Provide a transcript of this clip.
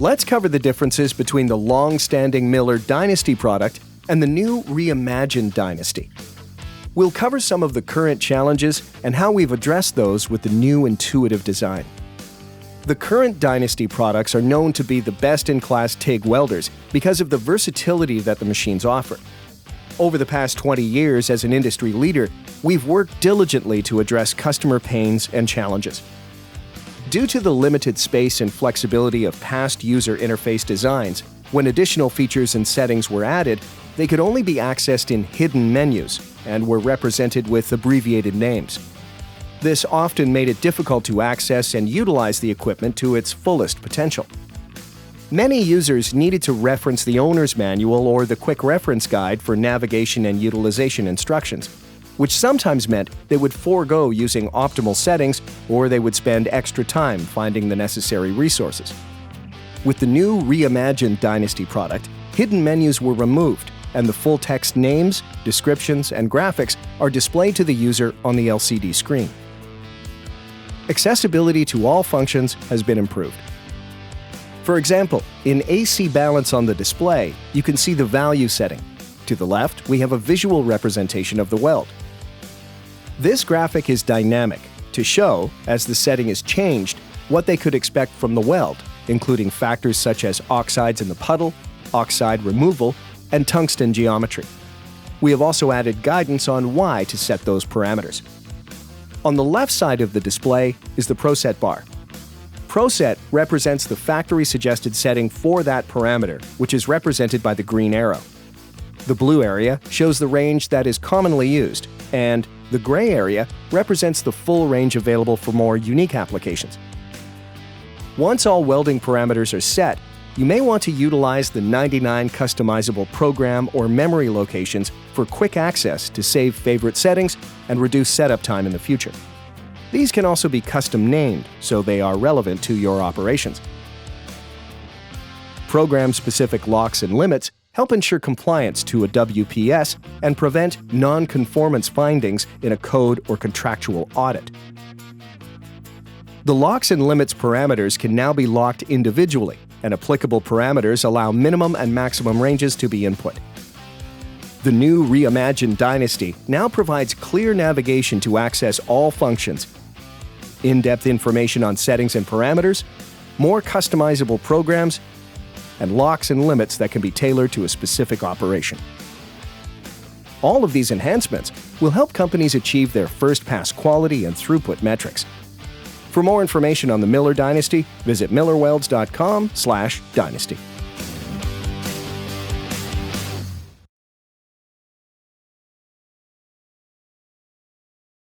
Let's cover the differences between the long-standing Miller Dynasty product and the new reimagined Dynasty. We'll cover some of the current challenges and how we've addressed those with the new intuitive design. The current Dynasty products are known to be the best-in-class TIG welders because of the versatility that the machines offer. Over the past 20 years as an industry leader, we've worked diligently to address customer pains and challenges. Due to the limited space and flexibility of past user interface designs, when additional features and settings were added, they could only be accessed in hidden menus and were represented with abbreviated names. This often made it difficult to access and utilize the equipment to its fullest potential. Many users needed to reference the owner's manual or the quick reference guide for navigation and utilization instructions, which sometimes meant they would forego using optimal settings or they would spend extra time finding the necessary resources. With the new reimagined Dynasty product, hidden menus were removed and the full-text names, descriptions, and graphics are displayed to the user on the LCD screen. Accessibility to all functions has been improved. For example, in AC balance on the display, you can see the value setting. To the left, we have a visual representation of the weld. This graphic is dynamic to show, as the setting is changed, what they could expect from the weld, including factors such as oxides in the puddle, oxide removal, and tungsten geometry. We have also added guidance on why to set those parameters. On the left side of the display is the ProSet bar. ProSet represents the factory-suggested setting for that parameter, which is represented by the green arrow. The blue area shows the range that is commonly used, and the gray area represents the full range available for more unique applications. Once all welding parameters are set, you may want to utilize the 99 customizable program or memory locations for quick access to save favorite settings and reduce setup time in the future. These can also be custom named, so they are relevant to your operations. Program-specific locks and limits help ensure compliance to a WPS and prevent non-conformance findings in a code or contractual audit. The locks and limits parameters can now be locked individually, and applicable parameters allow minimum and maximum ranges to be input. The new reimagined Dynasty now provides clear navigation to access all functions, in-depth information on settings and parameters, more customizable programs, and locks and limits that can be tailored to a specific operation. All of these enhancements will help companies achieve their first-pass quality and throughput metrics. For more information on the Miller Dynasty, visit millerwelds.com/dynasty.